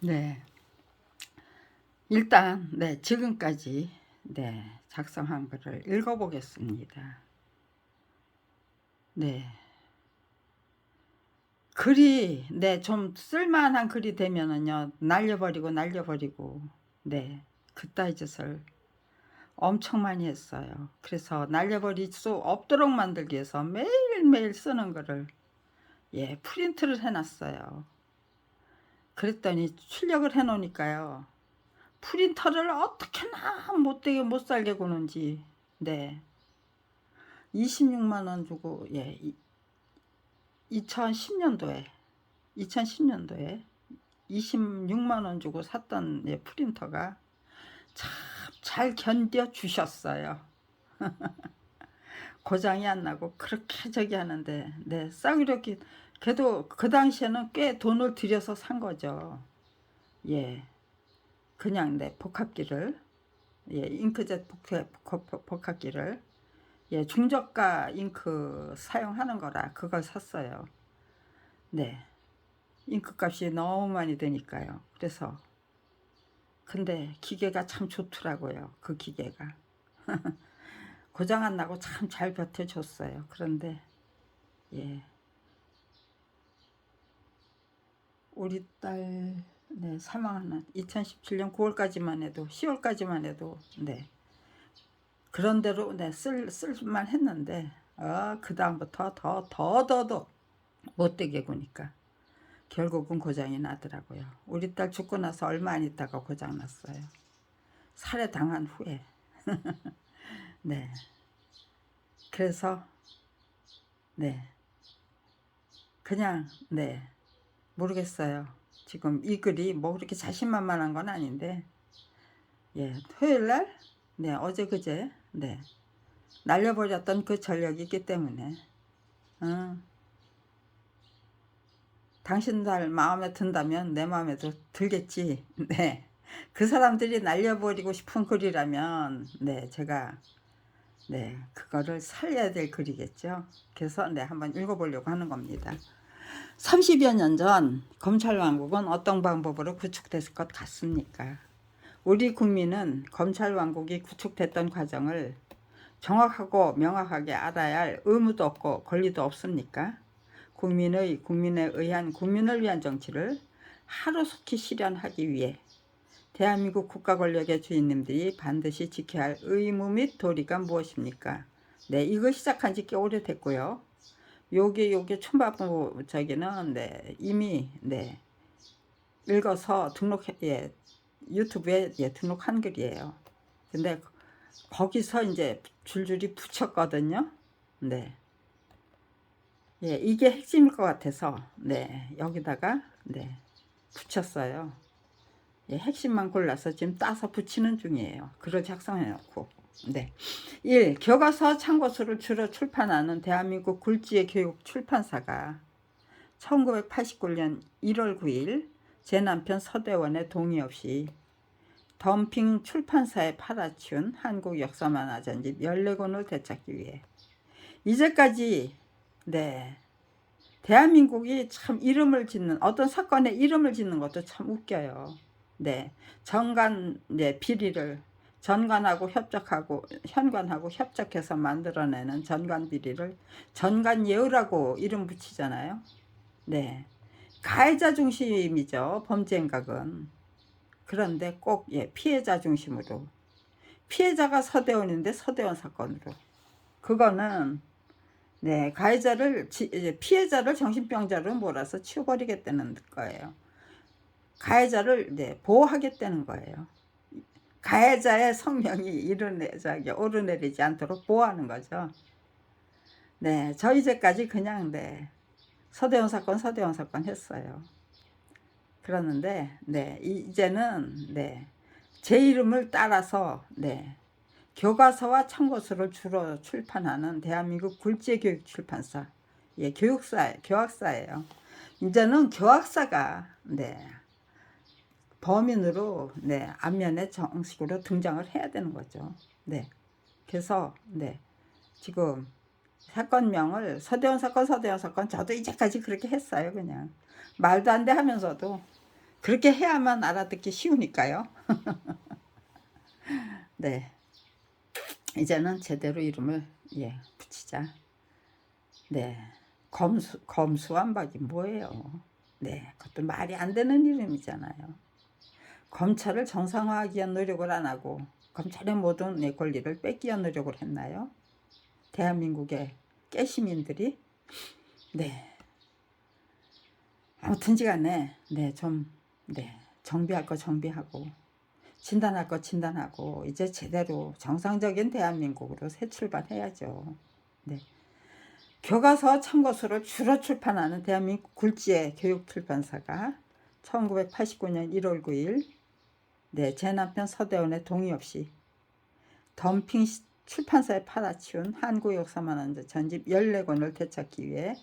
네. 일단 지금까지 작성한 글을 읽어보겠습니다. 글이 좀 쓸만한 글이 되면은요 날려버리고 그따위 짓을 엄청 많이 했어요. 그래서 날려버릴 수 없도록 만들기 위해서 매일매일 쓰는 글을 프린트를 해놨어요. 그랬더니 출력을 해놓으니까요, 프린터를 어떻게나 못되게 못살게 구는지 26만원 주고 2010년도에 26만원 주고 샀던 프린터가 참 잘 견뎌 주셨어요. 고장이 안 나고 그렇게 저기 하는데 싸구려 그래도 그 당시에는 꽤 돈을 들여서 산 거죠. 그냥 복합기를 잉크젯 복합기를 중저가 잉크 사용하는 거라 그걸 샀어요. 잉크 값이 너무 많이 드니까요. 그래서 근데 기계가 참 좋더라고요. 그 기계가 고장 안 나고 참 잘 버텨줬어요. 그런데 우리 딸 사망하는 2017년 9월까지만 해도 10월까지만 해도 그런대로 쓸만 했는데 그 다음부터 더 못되게 구니까 결국은 고장이 나더라고요. 우리 딸 죽고 나서 얼마 안 있다가 고장 났어요. 살해당한 후에. 그래서 그냥 모르겠어요. 지금 이 글이 뭐 그렇게 자신만만한 건 아닌데 토요일날 어제 그제 날려버렸던 그 전력이 있기 때문에 당신들 마음에 든다면 내 마음에도 들겠지. 그 사람들이 날려버리고 싶은 글이라면 제가 그거를 살려야 될 글이겠죠. 그래서 한번 읽어보려고 하는 겁니다. 30여 년 전 검찰왕국은 어떤 방법으로 구축됐을 것 같습니까? 우리 국민은 검찰왕국이 구축됐던 과정을 정확하고 명확하게 알아야 할 의무도 없고 권리도 없습니까? 국민에 의한 국민을 위한 정치를 하루속히 실현하기 위해 대한민국 국가 권력의 주인님들이 반드시 지켜야 할 의무 및 도리가 무엇입니까? 이거 시작한 지 꽤 오래됐고요. 요게 춘바부 저기는 이미 읽어서 유튜브에 등록한 글이에요. 근데 거기서 이제 줄줄이 붙였거든요. 이게 핵심일 것 같아서 여기다가 붙였어요. 핵심만 골라서 지금 따서 붙이는 중이에요. 글을 작성해 놓고 1. 교과서 참고서를 주로 출판하는 대한민국 굴지의 교육 출판사가 1989년 1월 9일 제 남편 서대원의 동의 없이 덤핑 출판사에 팔아치운 한국 역사만 아전집 14권을 되찾기 위해 이제까지 대한민국이 참 이름을 짓는 어떤 사건에 이름을 짓는 것도 참 웃겨요. 전관 비리를 현관하고 협작해서 만들어내는 전관 비리를 전관 예우라고 이름 붙이잖아요. 가해자 중심이죠, 범죄 행각은. 그런데 꼭 피해자 중심으로, 피해자가 서대원인데 서대원 사건으로, 그거는 피해자를 정신병자로 몰아서 치워버리겠다는 거예요. 가해자를 보호하겠다는 거예요. 가해자의 성명이 오르내리지 않도록 보호하는 거죠. 저 이제까지 그냥 서대원 사건 했어요. 그러는데 이제는 제 이름을 따라서 교과서와 참고서를 주로 출판하는 대한민국 굴지교육 출판사, 교학사예요. 이제는 교학사가 범인으로 앞면에 정식으로 등장을 해야 되는 거죠. 그래서 지금 사건명을 서대원 사건 저도 이제까지 그렇게 했어요. 그냥 말도 안 돼 하면서도 그렇게 해야만 알아듣기 쉬우니까요. 네, 이제는 제대로 이름을 붙이자. 네, 검수완박이 뭐예요? 네, 그것도 말이 안 되는 이름이잖아요. 검찰을 정상화하기 위한 노력을 안 하고 검찰의 모든 권리를 뺏기 위한 노력을 했나요? 대한민국의 깨시민들이. 네, 아무튼지간에 정비할 거 정비하고 진단할 거 진단하고 이제 제대로 정상적인 대한민국으로 새 출발해야죠. 네. 교과서 참고서를 주로 출판하는 대한민국 굴지의 교육출판사가 1989년 1월 9일 제 남편 서대원의 동의 없이 덤핑 출판사에 팔아치운 한국역사만한 전집 14권을 되찾기 위해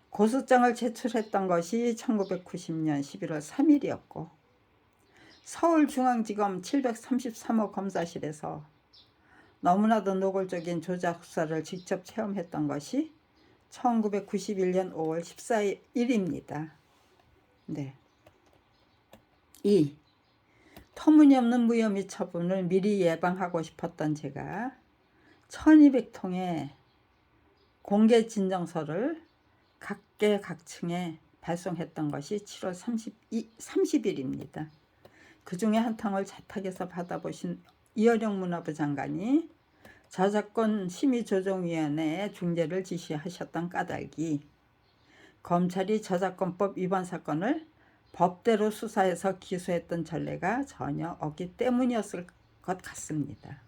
고소장을 제출했던 것이 1990년 11월 3일이었고 서울중앙지검 733호 검사실에서 너무나도 노골적인 조작 수사를 직접 체험했던 것이 1991년 5월 14일입니다. 네. 2. 터무니없는 무혐의 처분을 미리 예방하고 싶었던 제가 1200통의 공개 진정서를 각계각층에 발송했던 것이 7월 30일입니다. 그 중에 한 통을 자택에서 받아보신 이어령 문화부 장관이 저작권 심의조정위원회에 중재를 지시하셨던 까닭이 검찰이 저작권법 위반 사건을 법대로 수사해서 기소했던 전례가 전혀 없기 때문이었을 것 같습니다.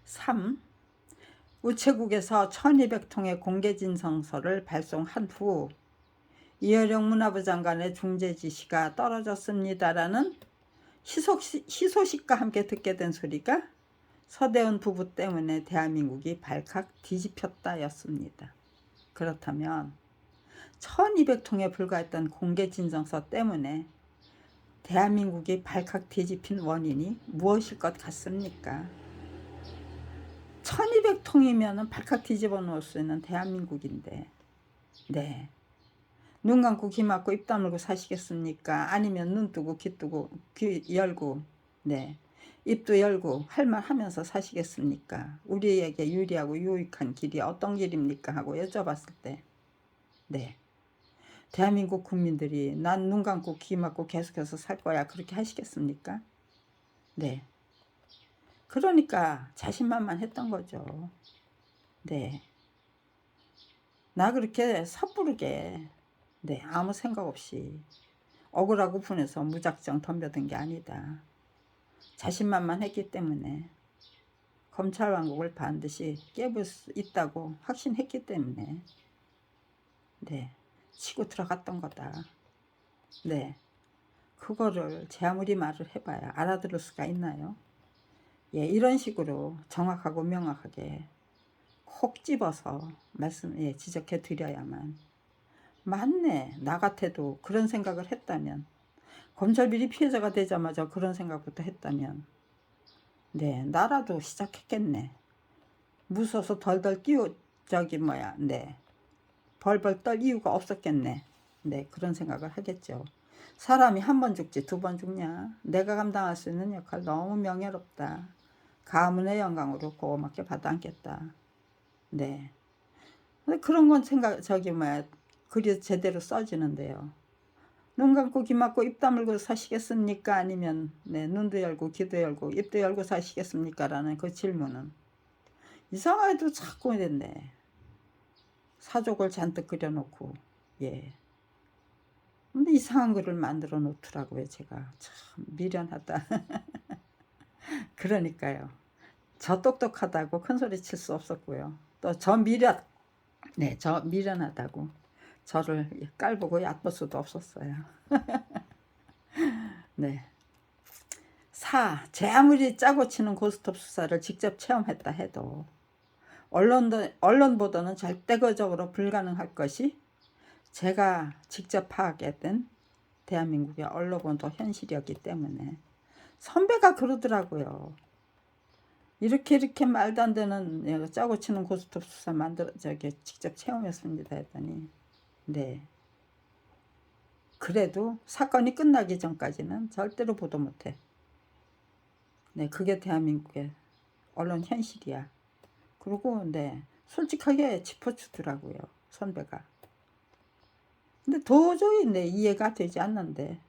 3. 우체국에서 1200통의 공개진정서를 발송한 후 이어령 문화부 장관의 중재 지시가 떨어졌습니다라는 희소식과 함께 듣게 된 소리가 서대원 부부 때문에 대한민국이 발칵 뒤집혔다였습니다. 그렇다면 1200통에 불과했던 공개진정서 때문에 대한민국이 발칵 뒤집힌 원인이 무엇일 것 같습니까? 1200통이면 발칵 뒤집어 놓을 수 있는 대한민국인데 눈 감고 귀 막고 입 다물고 사시겠습니까? 아니면 눈 뜨고 귀 뜨고 귀 열고 입도 열고 할 말 하면서 사시겠습니까? 우리에게 유리하고 유익한 길이 어떤 길입니까? 하고 여쭤봤을 때 대한민국 국민들이 난 눈 감고 귀 막고 계속해서 살 거야 그렇게 하시겠습니까? 그러니까 자신만만했던 거죠. 나 그렇게 섣부르게 아무 생각 없이 억울하고 분해서 무작정 덤벼든 게 아니다. 자신만만했기 때문에 검찰 왕국을 반드시 깨볼 수 있다고 확신했기 때문에 치고 들어갔던 거다. 그거를 제 아무리 말을 해봐야 알아들을 수가 있나요? 이런 식으로 정확하고 명확하게 콕 집어서 지적해 드려야만 맞네. 나 같아도 그런 생각을 했다면 검찰 비리 피해자가 되자마자 그런 생각부터 했다면 나라도 시작했겠네. 무서워서 덜덜 뛰어 벌벌 떨 이유가 없었겠네. 그런 생각을 하겠죠. 사람이 한 번 죽지 두 번 죽냐. 내가 감당할 수 있는 역할 너무 명예롭다. 가문의 영광으로 고맙게 받아 안겠다. 그런 건 글이 제대로 써지는데요. 눈 감고 귀 막고 입 다물고 사시겠습니까? 아니면 눈도 열고 귀도 열고 입도 열고 사시겠습니까? 라는 그 질문은 이상하게도 자꾸 사족을 잔뜩 그려놓고 근데 이상한 글을 만들어 놓더라고요. 제가 참 미련하다. 그러니까요. 저 똑똑하다고 큰소리 칠 수 없었고요. 또 저 미련하다고 저를 깔보고 얕볼 수도 없었어요. 4. 제 아무리 짜고 치는 고스톱 수사를 직접 체험했다 해도 언론 보도는 절대적으로 불가능할 것이 제가 직접 파악했던 대한민국의 언론 보도 현실이었기 때문에 선배가 그러더라고요. 이렇게 말도 안 되는 짜고 치는 고스톱 수사 직접 체험했습니다 했더니 그래도 사건이 끝나기 전까지는 절대로 보도 못해. 네, 그게 대한민국의 언론 현실이야. 그리고 네, 솔직하게 짚어주더라고요, 선배가. 근데 도저히 네, 이해가 되지 않는데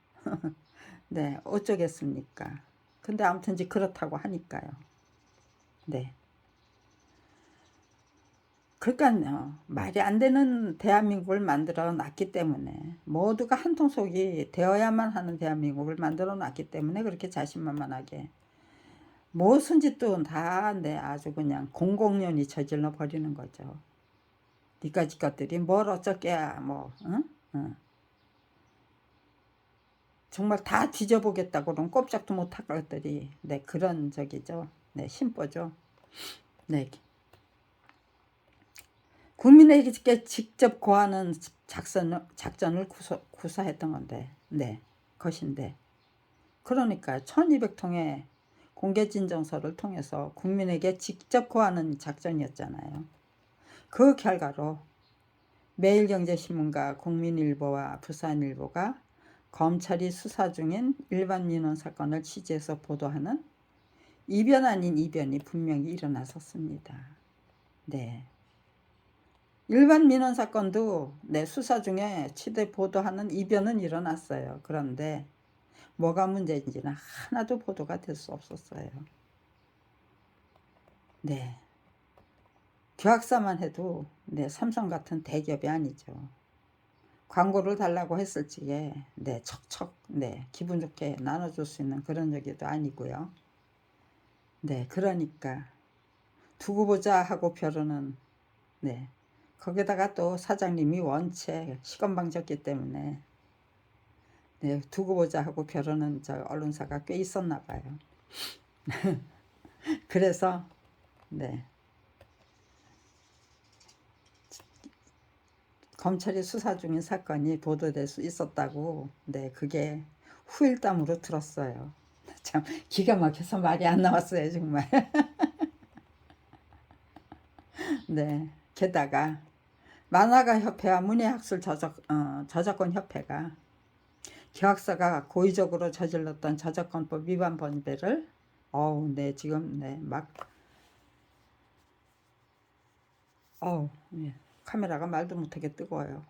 네, 어쩌겠습니까. 근데 아무튼 이제 그렇다고 하니까요. 네. 그러니까요, 말이 안 되는 대한민국을 만들어 놨기 때문에, 모두가 한통속이 되어야만 하는 대한민국을 만들어 놨기 때문에 그렇게 자신만만하게 무엇인지 또 다 네, 아주 그냥 공공연히 저질러 버리는 거죠. 니까지 것들이 뭘 어쩌게야 뭐 응? 응. 정말 다 뒤져보겠다고 그러면 꼼짝도 못할 것들이 네, 그런 적이죠. 네, 심보죠. 네, 국민에게 직접 고하는 작전을 구사했던 건데, 네, 것인데, 그러니까 1200통의 공개진정서를 통해서 국민에게 직접 고하는 작전이었잖아요. 그 결과로 매일경제신문과 국민일보와 부산일보가 검찰이 수사 중인 일반 민원 사건을 취재해서 보도하는 이변 아닌 이변이 분명히 일어났었습니다. 네. 일반 민원 사건도 네, 수사 중에 취재 보도하는 이변은 일어났어요. 그런데 뭐가 문제인지는 하나도 보도가 될 수 없었어요. 네. 규학사만 해도 네, 삼성 같은 대기업이 아니죠. 광고를 달라고 했을 적에 네, 척척 네, 기분 좋게 나눠줄 수 있는 그런 얘기도 아니고요. 네, 그러니까 두고 보자 하고 벼르는 네, 거기다가 또 사장님이 원체 시건방졌기 때문에 네, 두고 보자 하고 벼르는 저 언론사가 꽤 있었나 봐요. 그래서 네, 검찰이 수사 중인 사건이 보도될 수 있었다고 네, 그게 후일담으로 들었어요. 참 기가 막혀서 말이 안 나왔어요, 정말. 네, 게다가 만화가 협회와 문예학술 저작권 협회가 기획사가 고의적으로 저질렀던 저작권법 위반 범죄를 네, 지금 네, 막 예, 카메라가 말도 못하게 뜨거워요.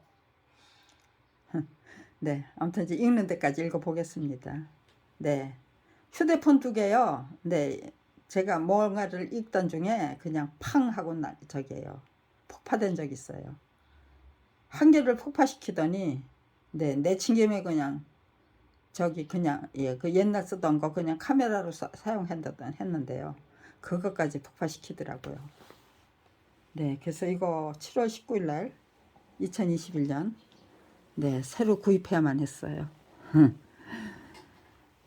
네, 아무튼 이제 읽는 데까지 읽어보겠습니다. 네, 휴대폰 2개요. 네, 제가 뭔가를 읽던 중에 그냥 팡 하고 저기에요. 폭파된 적 있어요. 한 개를 폭파시키더니 네, 내친 김에 그냥 저기 그냥 예, 그 옛날 쓰던 거 그냥 카메라로 사용했는데요. 그것까지 폭파시키더라고요. 네, 그래서 이거 7월 19일 날 2021년 네, 새로 구입해야만 했어요.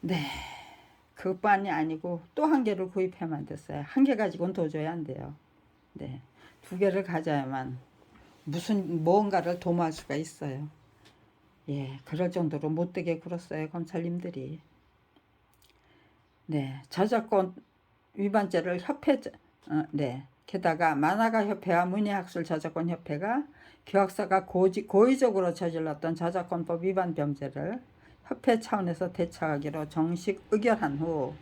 네, 그것만이 아니고 또 한 개를 구입해야만 됐어요. 한 개 가지고는 도저히 안 돼요. 네, 2개를 가져야만 무슨 뭔가를 도모할 수가 있어요. 예, 그럴 정도로 못되게 굴었어요, 검찰님들이. 네, 저작권 위반죄를 네. 게다가 만화가 협회와 문예학술 저작권 협회가 교학사가 고의적으로 저질렀던 저작권법 위반 범죄를 협회 차원에서 대처하기로 정식 의결한 후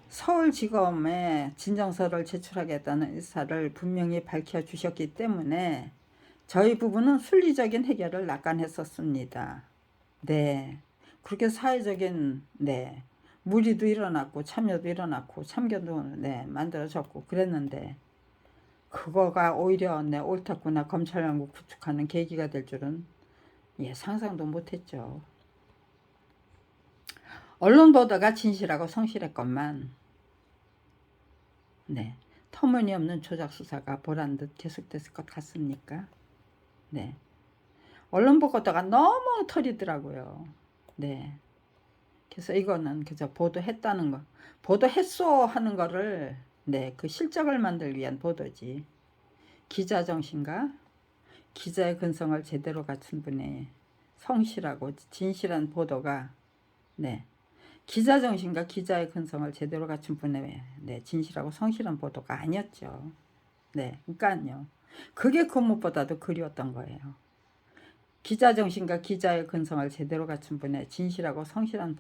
서울지검에 진정서를 제출하겠다는 의사를 분명히 밝혀주셨기 때문에 저희 부부는 순리적인 해결을 낙관했었습니다. 네, 그렇게 사회적인 네, 무리도 일어났고 참여도 일어났고 참견도 네, 만들어졌고 그랬는데 그거가 오히려 네, 옳았구나 검찰연구 구축하는 계기가 될 줄은 예, 상상도 못했죠. 언론 보도가 진실하고 성실했건만 네, 터무니없는 조작 수사가 보란듯 계속됐을 것 같습니까? 네, 언론 보도가 너무 털이더라고요. 네. 그래서 이거는 그저 보도했다는 거, 보도했소 하는 거를 네, 그 실적을 만들기 위한 보도지. 기자 정신과 기자의 근성을 제대로 갖춘 분의 성실하고 진실한 보도가 네, 기자 정신과 기자의 근성을 제대로 갖춘 분의 네, 진실하고 성실한 보도가 아니었죠. 네, 그러니까요. 그게 그 무엇보다도 그리웠던 거예요. 기자 정신과 기자의 근성을 제대로 갖춘 분의 진실하고 성실한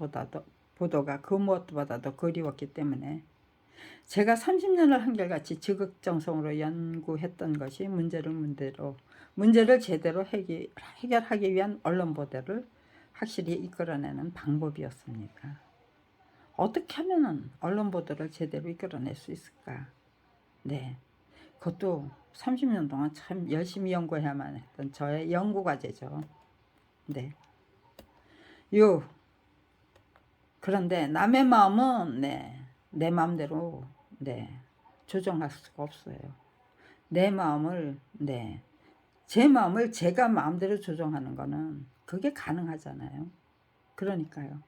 보도가 그 무엇보다도 그리웠기 때문에 제가 30년을 한결같이 지극정성으로 연구했던 것이 문제를 제대로 해결하기 위한 언론 보도를 확실히 이끌어내는 방법이었습니다. 어떻게 하면 언론 보도를 제대로 이끌어낼 수 있을까? 네, 그것도 30년 동안 참 열심히 연구해야만 했던 저의 연구 과제죠. 네, 그런데 남의 마음은 내 마음대로 조정할 수가 없어요. 내 마음을 제 마음을 제가 마음대로 조정하는 거는 그게 가능하잖아요. 그러니까요.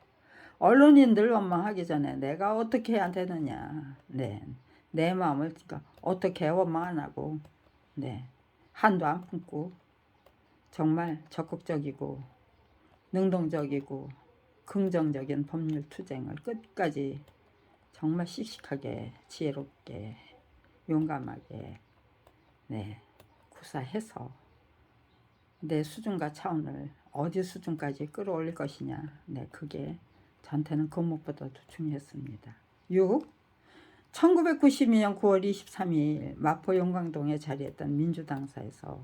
언론인들 원망하기 전에 내가 어떻게 해야 되느냐. 내 마음을 그러니까 어떻게 원망 안 하고 한도 안 품고 정말 적극적이고 능동적이고 긍정적인 법률 투쟁을 끝까지 정말 씩씩하게 지혜롭게 용감하게 구사해서 내 수준과 차원을 어디 수준까지 끌어올릴 것이냐. 그게 저한테는 그 무엇보다도 중요했습니다. 6. 1992년 9월 23일 마포 용광동에 자리했던 민주당사에서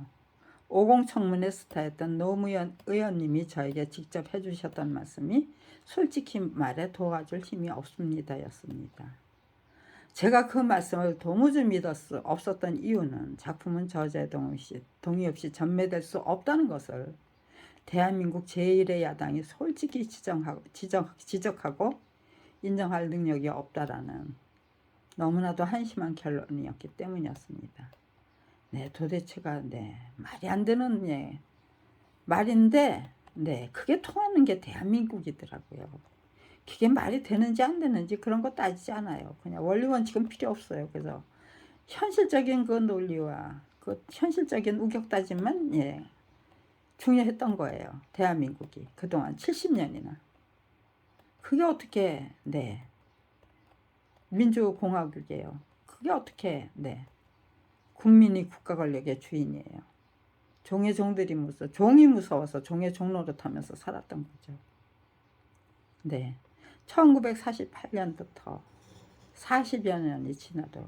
50 청문회 스타였던 노무현 의원님이 저에게 직접 해주셨던 말씀이 솔직히 말해 도와줄 힘이 없습니다 였습니다. 제가 그 말씀을 도무지 믿을 수 없었던 이유는 작품은 저자의 동의 없이 전매될 수 없다는 것을 대한민국 제1의 야당이 솔직히 지적하고 인정할 능력이 없다라는 너무나도 한심한 결론이었기 때문이었습니다. 도대체가 말이 안 되는 말인데 그게 통하는 게 대한민국이더라고요. 그게 말이 되는지 안 되는지 그런 거 따지지 않아요. 그냥 원리 원칙은 필요 없어요. 그래서 현실적인 그 논리와 그 현실적인 우격다짐만 중요했던 거예요. 대한민국이 그동안 70년이나. 그게 어떻게 민주공화국이에요. 그게 어떻게 국민이 국가 권력의 주인이에요. 종의 종이 무서워서 종의 종노릇하면서 살았던 거죠. 1948년부터 40여 년이 지나도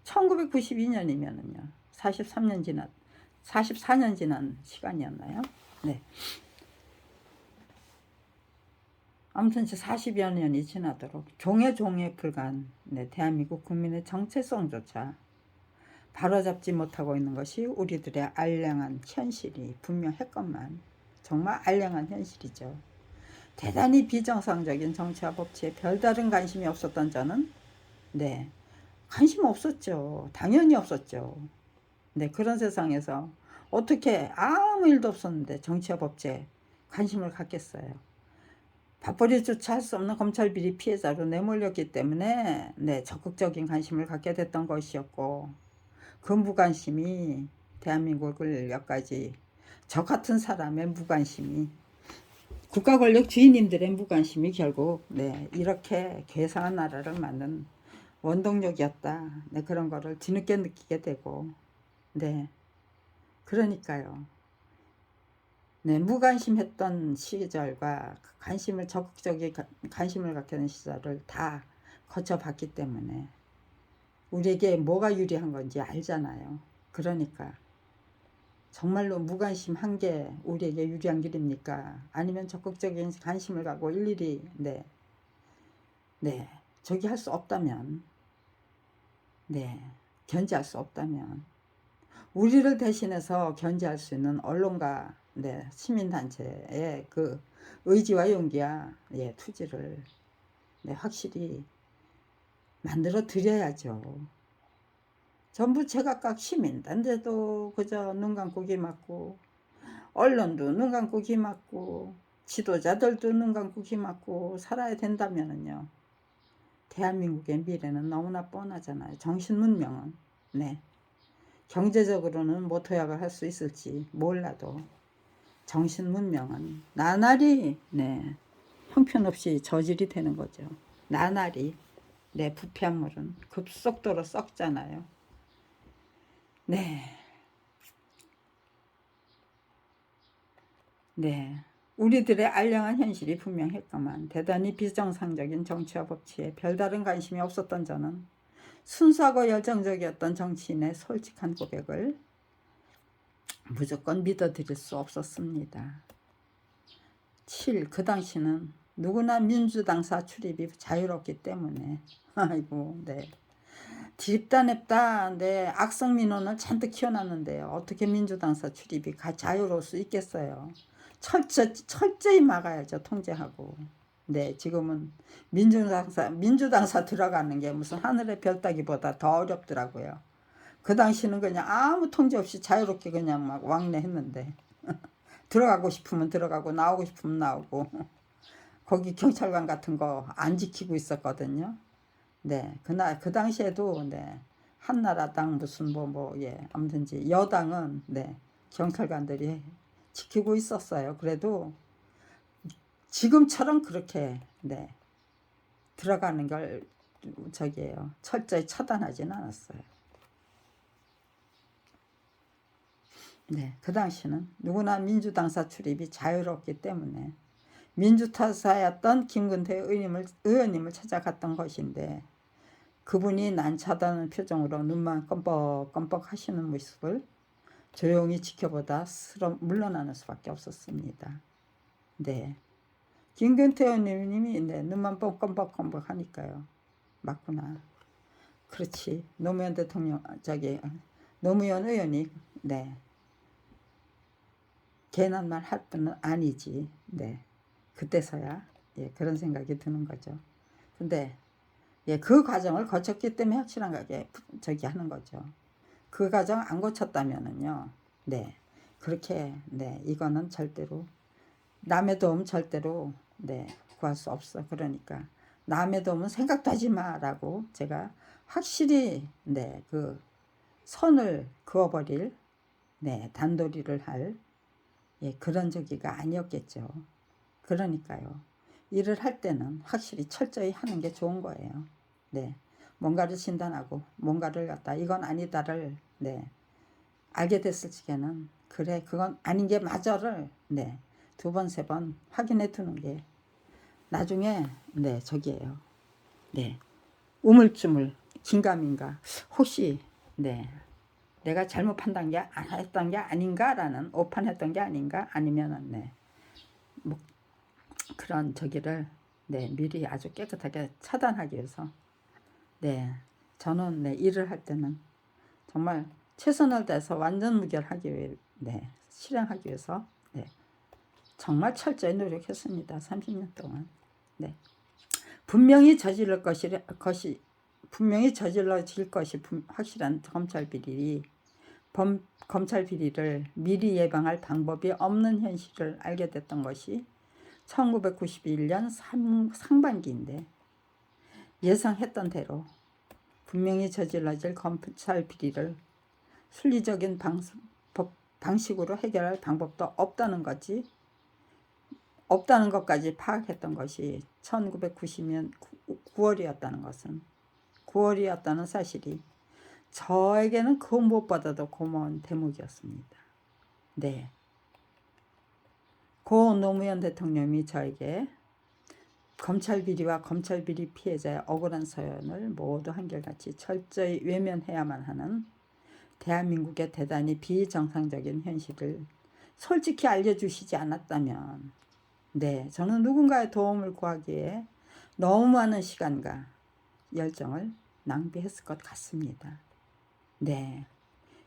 1992년이면은요 44년 지난 시간이었나요? 아무튼 40여 년이 지나도록 종에 불과한 대한민국 국민의 정체성조차 바로잡지 못하고 있는 것이 우리들의 알량한 현실이 분명했건만 정말 알량한 현실이죠. 대단히 비정상적인 정치와 법치에 별다른 관심이 없었던 저는 관심 없었죠. 당연히 없었죠. 그런 세상에서 어떻게 아무 일도 없었는데 정치와 법치에 관심을 갖겠어요. 밥벌이조차 할 수 없는 검찰 비리 피해자로 내몰렸기 때문에 적극적인 관심을 갖게 됐던 것이었고 그 무관심이 대한민국을 여기까지 저 같은 사람의 무관심이 국가 권력 주인님들의 무관심이 결국 이렇게 괴상한 나라를 만든 원동력이었다. 그런 거를 뒤늦게 느끼게 되고 그러니까요. 무관심했던 시절과 적극적인 관심을 갖게 된 시절을 다 거쳐봤기 때문에 우리에게 뭐가 유리한 건지 알잖아요. 그러니까 정말로 무관심한 게 우리에게 유리한 길입니까? 아니면 적극적인 관심을 갖고 일일이 저기 할 수 없다면 견제할 수 없다면 우리를 대신해서 견제할 수 있는 언론과 시민단체의 그 의지와 용기와 투지를 확실히 만들어 드려야죠. 전부 제각각 시민단체도 그저 눈 감고 귀 막고 언론도 눈 감고 귀 막고 지도자들도 눈 감고 귀 막고 살아야 된다면은요. 대한민국의 미래는 너무나 뻔하잖아요. 정신문명은 경제적으로는 모토약을 할 수 있을지 몰라도 정신문명은 나날이 형편없이 저질이 되는 거죠. 나날이 부패한 물은 급속도로 썩잖아요. 네. 우리들의 알량한 현실이 분명했건만 대단히 비정상적인 정치와 법치에 별다른 관심이 없었던 저는 순수하고 열정적이었던 정치인의 솔직한 고백을 무조건 믿어드릴 수 없었습니다. 7. 그 당시는 누구나 민주당사 출입이 자유롭기 때문에 아이고 네. 딥다 냅다 네 악성 민원을 잔뜩 키워놨는데요. 어떻게 민주당사 출입이 자유로울 수 있겠어요. 철저히 막아야죠. 통제하고. 네, 지금은 민주당사 들어가는 게 무슨 하늘의 별 따기보다 더 어렵더라고요. 그 당시는 그냥 아무 통제 없이 자유롭게 그냥 막 왕래했는데 들어가고 싶으면 들어가고 나오고 싶으면 나오고 거기 경찰관 같은 거 안 지키고 있었거든요. 네, 그 당시에도 네 한나라당 무슨 예 아무튼지 여당은 네 경찰관들이 지키고 있었어요. 그래도 지금처럼 그렇게 네 들어가는 걸 저기예요. 철저히 차단하지는 않았어요. 네, 그 당시는 누구나 민주당사 출입이 자유롭기 때문에 민주타사였던 김근태 의원님을 찾아갔던 것인데 그분이 난처하다는 표정으로 눈만 껌뻑껌뻑 하시는 모습을 조용히 지켜보다 물러나는 수밖에 없었습니다. 네, 김근태 의원님이 네, 눈만 껌뻑껌뻑 하니까요. 맞구나. 그렇지. 노무현 대통령 노무현 의원이 네 괜한 말 할 분은 아니지. 네, 그때서야 예, 그런 생각이 드는 거죠. 근데 예, 그 과정을 거쳤기 때문에 확실하게 하는 거죠. 그 과정 안 거쳤다면은요. 네, 그렇게 네 이거는 절대로 남의 도움 절대로 네 구할 수 없어. 그러니까 남의 도움은 생각도 하지 마라고 제가 확실히 네 그 선을 그어버릴 네 단도리를 할 예, 그런 저기가 아니었겠죠. 그러니까요. 일을 할 때는 확실히 철저히 하는 게 좋은 거예요. 네, 뭔가를 진단하고 뭔가를 갖다 이건 아니다를 네 알게 됐을 적에는 그래 그건 아닌 게 맞아를 네 두 번 세 번 확인해 두는 게 나중에 네 저기예요. 네, 우물쭈물 긴가민가 혹시 네 내가 잘못 했던 게 아닌가라는 오판했던 게 아닌가 아니면은 네 뭐 그런 저기를 네 미리 아주 깨끗하게 차단하기 위해서 네 저는 네 일을 할 때는 정말 최선을 다해서 완전 무결하기 위해 네 실행하기 위해서 네 정말 철저히 노력했습니다. 30년 동안. 네, 분명히 저질러질 것이 확실한 검찰 비리를 미리 예방할 방법이 없는 현실을 알게 됐던 것이 1991년 상반기인데 예상했던 대로 분명히 저질러질 검찰 비리를 순리적인 방식으로 해결할 방법도 없다는 것까지 파악했던 것이 1990년 9월이었다는 사실이 저에게는 그 무엇보다도 고마운 대목이었습니다. 네, 고 노무현 대통령이 저에게 검찰 비리와 검찰 비리 피해자의 억울한 사연을 모두 한결같이 철저히 외면해야만 하는 대한민국의 대단히 비정상적인 현실을 솔직히 알려주시지 않았다면 네, 저는 누군가의 도움을 구하기에 너무 많은 시간과 열정을 낭비했을 것 같습니다. 네,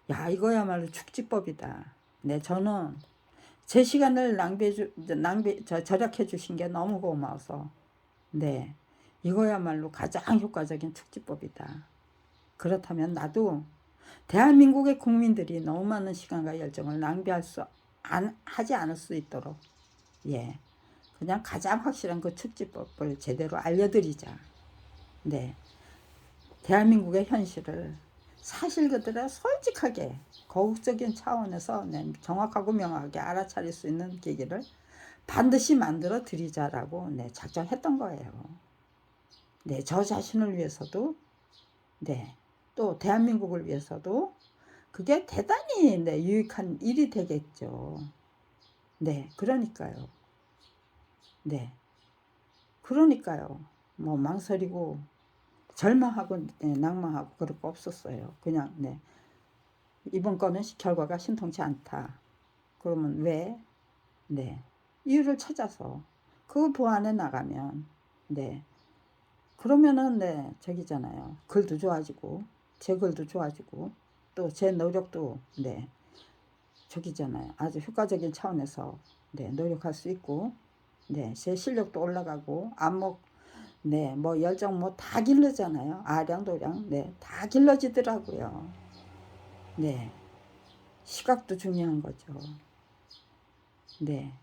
야 이거야말로 축지법이다. 네, 저는 제 시간을 절약해 주신 게 너무 고마워서 네, 이거야말로 가장 효과적인 축지법이다. 그렇다면 나도 대한민국의 국민들이 너무 많은 시간과 열정을 하지 않을 수 있도록 예, 그냥 가장 확실한 그 축지법을 제대로 알려드리자. 네, 대한민국의 현실을 사실 그대로 솔직하게 거국적인 차원에서 네, 정확하고 명확하게 알아차릴 수 있는 계기를 반드시 만들어 드리자라고 네, 작정했던 거예요. 네, 저 자신을 위해서도 네, 또 대한민국을 위해서도 그게 대단히 네, 유익한 일이 되겠죠. 네, 그러니까요. 네, 그러니까요. 뭐 망설이고 절망하고 네, 낭망하고 그럴 거 없었어요. 그냥 네, 이번 거는 결과가 신통치 않다. 그러면 왜? 네, 이유를 찾아서 그 보완해 나가면 네, 그러면은 네, 저기잖아요. 글도 좋아지고 제 글도 좋아지고 또 제 노력도 네, 저기잖아요. 아주 효과적인 차원에서 네, 노력할 수 있고 네, 제 실력도 올라가고 안목 네, 뭐 열정 뭐 다 길러잖아요. 아량 도량 네, 다 길러지더라고요. 네, 시각도 중요한 거죠. 네,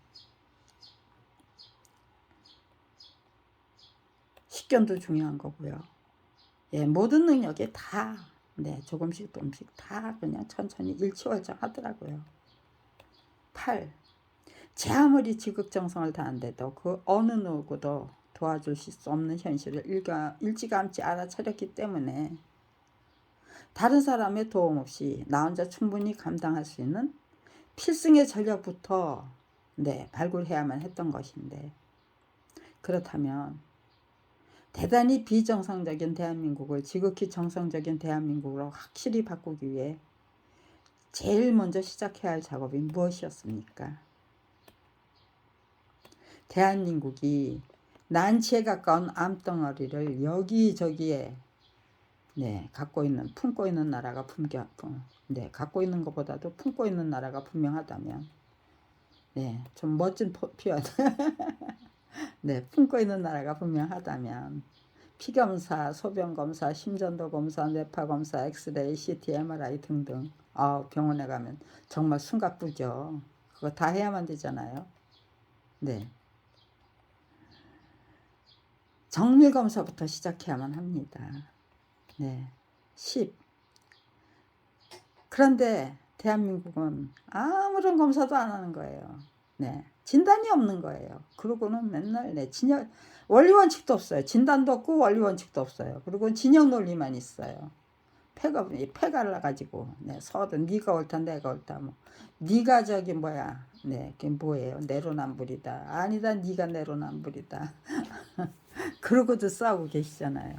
식견도 중요한 거고요. 예, 모든 능력이 다 네, 조금씩 다 그냥 천천히 일치월장 하더라고요. 8. 제 아무리 지극정성을 다한데도 그 어느 누구도 도와줄 수 없는 현실을 일찌감치 알아차렸기 때문에 다른 사람의 도움 없이 나 혼자 충분히 감당할 수 있는 필승의 전략부터 네, 발굴해야만 했던 것인데 그렇다면 대단히 비정상적인 대한민국을 지극히 정상적인 대한민국으로 확실히 바꾸기 위해 제일 먼저 시작해야 할 작업이 무엇이었습니까? 대한민국이 난치에 가까운 암덩어리를 여기저기에 네, 품고 있는 나라가 네, 갖고 있는 것보다도 품고 있는 나라가 분명하다면 네, 좀 멋진 표현 네, 품고 있는 나라가 분명하다면 피검사, 소변검사, 심전도검사, 뇌파검사, 엑스레이, CT, MRI 등등 병원에 가면 정말 숨가쁘죠. 그거 다 해야만 되잖아요. 네, 정밀검사부터 시작해야만 합니다. 네, 10. 그런데 대한민국은 아무런 검사도 안 하는 거예요. 네, 진단이 없는 거예요. 그러고는 맨날 네, 원리원칙도 없어요. 진단도 없고 원리원칙도 없어요. 그리고 진영 논리만 있어요. 폐가를 가지고 네, 서든 네가 옳다 내가 옳다 뭐 네가 저기 뭐야 네, 그게 뭐예요? 내로남불이다. 아니다 네가 내로남불이다. 그러고도 싸우고 계시잖아요.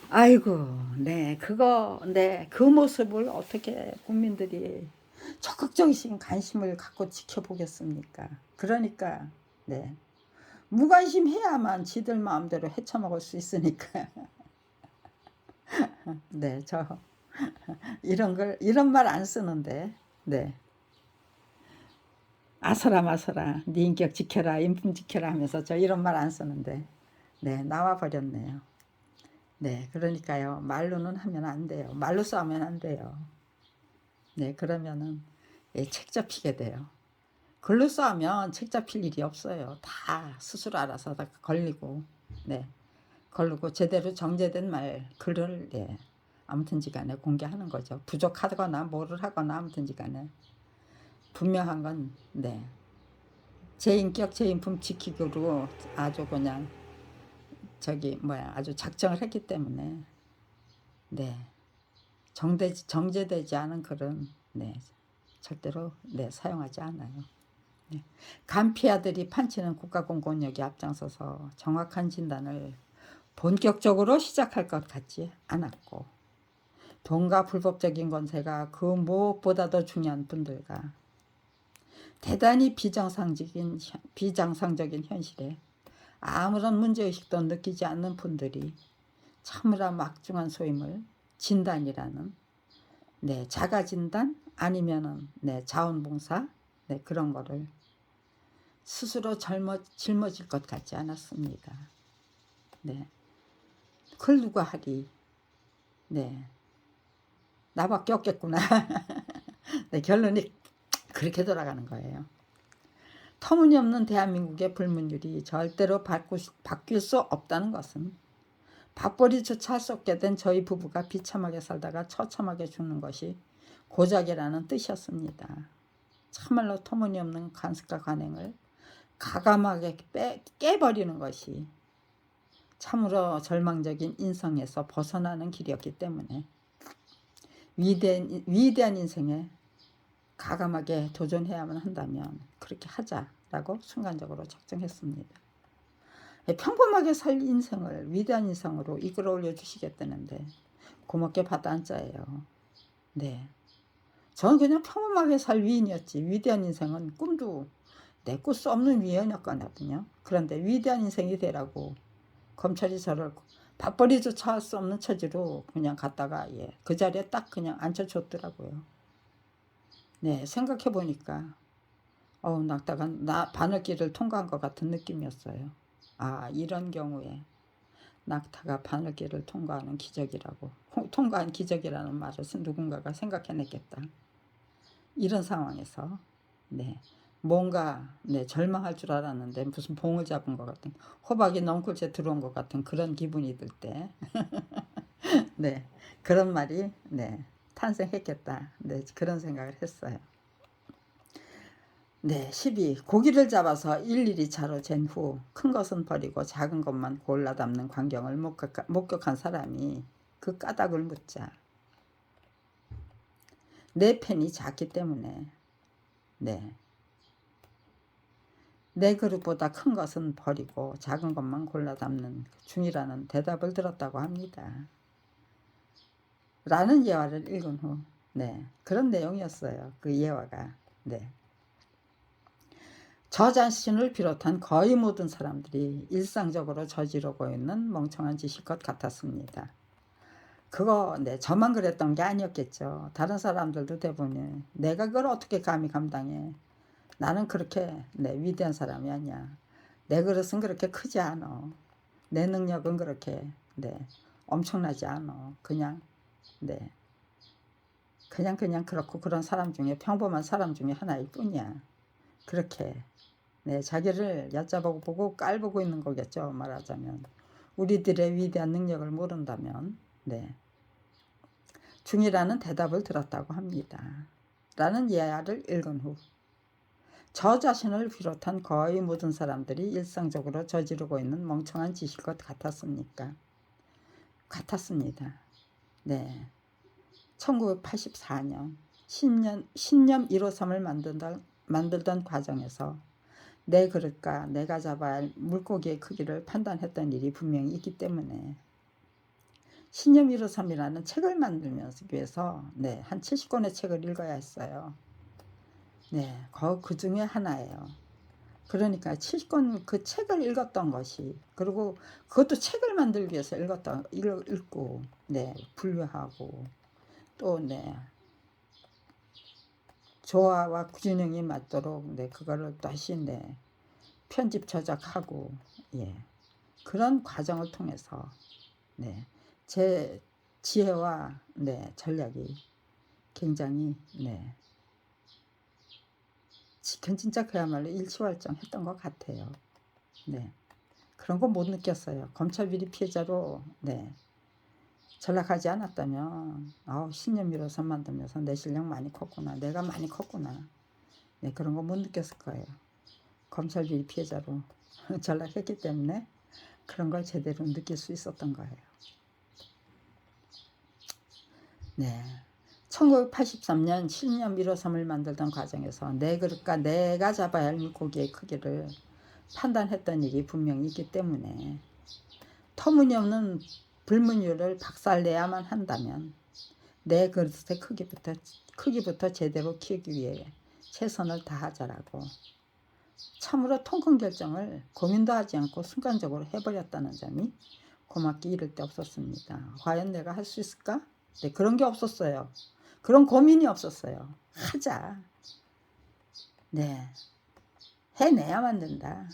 아이고, 네, 네, 그 모습을 어떻게 국민들이 적극적인 관심을 갖고 지켜보겠습니까? 그러니까, 네, 무관심해야만 지들 마음대로 헤쳐먹을 수 있으니까. 네, 이런 말 안 쓰는데, 네. 아서라, 네 인격 지켜라, 인품 지켜라 하면서 저 이런 말 안 쓰는데, 네, 나와 버렸네요. 네, 그러니까요. 말로는 하면 안 돼요. 말로 싸우면 안 돼요. 네, 그러면은 책 잡히게 돼요. 글로 싸우면 책 잡힐 일이 없어요. 다 스스로 알아서 다 걸리고, 네, 걸리고 제대로 정제된 글을 네, 아무튼지간에 공개하는 거죠. 부족하거나 뭐를 하거나 아무튼지간에 분명한 건 네, 제 인격, 제 인품 지키기로 아주 그냥 아주 작정을 했기 때문에 네, 정제되지 않은 글은 네, 절대로 네, 사용하지 않아요. 네. 간피아들이 판치는 국가공권력이 앞장서서 정확한 진단을 본격적으로 시작할 것 같지 않았고 돈과 불법적인 권세가 그 무엇보다도 중요한 분들과 대단히 비정상적인 현실에 아무런 문제의식도 느끼지 않는 분들이 참으로 막중한 소임을 진단이라는 네, 자가진단 아니면은 네, 자원봉사 네, 그런 거를 스스로 짊어질 것 같지 않았습니다. 네, 그걸 누가 하리? 네, 나밖에 없겠구나. 네, 결론이 그렇게 돌아가는 거예요. 터무니없는 대한민국의 불문율이 절대로 바뀔 수 없다는 것은 밥벌이조차 할 수 없게 된 저희 부부가 비참하게 살다가 처참하게 죽는 것이 고작이라는 뜻이었습니다. 참말로 터무니없는 간섭과 관행을 가감하게 깨버리는 것이 참으로 절망적인 인성에서 벗어나는 길이었기 때문에 위대한 인생에 과감하게 도전해야만 한다면 그렇게 하자라고 순간적으로 작정했습니다. 평범하게 살 인생을 위대한 인생으로 이끌어 올려 주시겠다는데 고맙게 받아 앉자예요. 네, 저는 그냥 평범하게 살 위인이었지 위대한 인생은 꿈도 내 꿀 수 없는 위인이었거든요. 그런데 위대한 인생이 되라고 검찰이 저를 밥벌이조차 할 수 없는 처지로 그냥 갔다가 그 자리에 딱 그냥 앉혀줬더라고요. 네, 생각해 보니까 낙타가 바늘길을 통과한 것 같은 느낌이었어요. 아, 이런 경우에 낙타가 바늘길을 통과하는 기적이라고, 통과한 기적이라는 말을 누군가가 생각해냈겠다. 이런 상황에서 뭔가 절망할 줄 알았는데 무슨 봉을 잡은 것 같은, 호박이 넝쿨째 들어온 것 같은 그런 기분이 들 때 그런 말이 탄생했겠다. 그런 생각을 했어요. 12. 고기를 잡아서 일일이 차로 잰 후 큰 것은 버리고 작은 것만 골라 담는 광경을 목격한 사람이 그 까닭을 묻자. 내 팬이 작기 때문에 내 그릇보다 큰 것은 버리고 작은 것만 골라 담는 중이라는 대답을 들었다고 합니다. 라는 예화를 읽은 후 그런 내용이었어요. 그 예화가. 저 자신을 비롯한 거의 모든 사람들이 일상적으로 저지르고 있는 멍청한 짓일 것 같았습니다. 그거 저만 그랬던 게 아니었겠죠. 다른 사람들도 대부분 내가 그걸 어떻게 감히 감당해. 나는 그렇게 위대한 사람이 아니야. 내 그릇은 그렇게 크지 않아. 내 능력은 그렇게 엄청나지 않아. 그냥 그렇고 그런 사람 중에 평범한 사람 중에 하나일 뿐이야. 그렇게 자기를 얕잡아보고 깔보고 있는 거겠죠. 말하자면 우리들의 위대한 능력을 모른다면 중이라는 대답을 들었다고 합니다. 라는 예화를 읽은 후 저 자신을 비롯한 거의 모든 사람들이 일상적으로 저지르고 있는 멍청한 짓일 것 같았습니다. 1984년 신념 153을 만들던 과정에서 내 그릇과 내가 잡아야 할 물고기의 크기를 판단했던 일이 분명히 있기 때문에 신념 153이라는 책을 만들면서 위해서 한 70권의 책을 읽어야 했어요. 그 중에 하나예요. 그러니까 70권 그 책을 읽었던 것이, 그리고 그것도 책을 만들기 위해서 읽고 분류하고 또 조화와 균형이 맞도록 그거를 다시 편집 저작하고 그런 과정을 통해서 제 지혜와 전략이 굉장히 진짜 그야말로 일취월장했던 것 같아요. 그런 거 못 느꼈어요. 검찰 비리 피해자로 전락하지 않았다면 신념 153 만들면서 내 실력 많이 컸구나, 내가 많이 컸구나, 그런 거 못 느꼈을 거예요. 검찰 비리 피해자로 전락했기 때문에 그런 걸 제대로 느낄 수 있었던 거예요. 1983년 신념 153을 만들던 과정에서 내 그릇과 내가 잡아야 할 물고기의 크기를 판단했던 일이 분명히 있기 때문에 터무니없는 불문율을 박살내야만 한다면 내 그릇의 크기부터 제대로 키우기 위해 최선을 다하자라고 참으로 통 큰 결정을 고민도 하지 않고 순간적으로 해버렸다는 점이 고맙기 이를 데 없었습니다. 과연 내가 할 수 있을까? 그런 게 없었어요. 그런 고민이 없었어요. 하자. 해내야만 된다.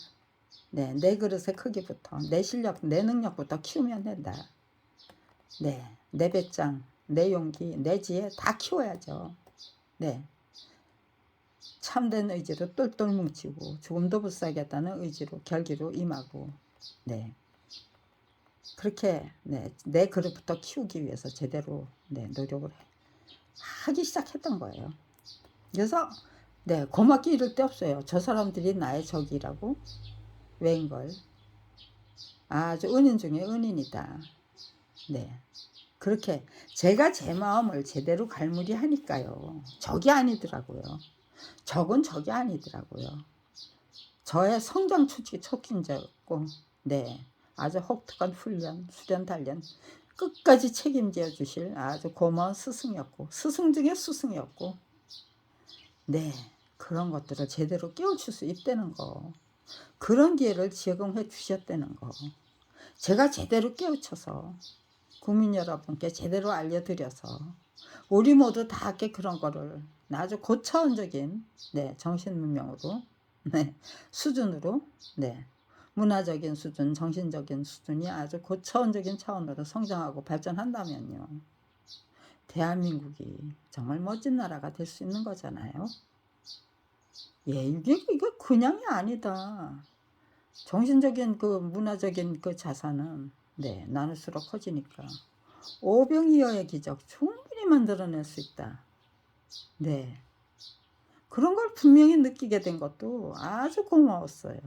내 그릇의 크기부터, 내 실력, 내 능력부터 키우면 된다. 내 배짱, 내 용기, 내 지혜 다 키워야죠. 참된 의지로 똘똘 뭉치고 조금도 불사하겠다는 의지로 결기로 임하고 그렇게 내 그릇부터 키우기 위해서 제대로 노력을 하기 시작했던 거예요. 그래서 고맙기 이를 데 없어요. 저 사람들이 나의 적이라고? 왜인걸? 아주 은인 중에 은인이다. 그렇게 제가 제 마음을 제대로 갈무리하니까요. 적이 아니더라고요. 적은 적이 아니더라고요. 저의 성장 촉진자였고, 네, 아주 혹독한 훈련, 수련, 단련 끝까지 책임져 주실 아주 고마운 스승이었고, 스승 중에 스승이었고, 네, 그런 것들을 제대로 깨우칠 수 있다는 거, 그런 기회를 제공해 주셨다는 거, 제가 제대로 깨우쳐서 국민 여러분께 제대로 알려드려서 우리 모두 다 함께 그런 거를 아주 고차원적인, 네, 정신문명으로, 네, 수준으로, 네, 문화적인 수준, 정신적인 수준이 아주 고차원적인 차원으로 성장하고 발전한다면요, 대한민국이 정말 멋진 나라가 될 수 있는 거잖아요. 예, 이게 그냥이 아니다. 정신적인 그 문화적인 그 자산은, 네, 나눌수록 커지니까 오병이어의 기적 충분히 만들어낼 수 있다. 네, 그런 걸 분명히 느끼게 된 것도 아주 고마웠어요.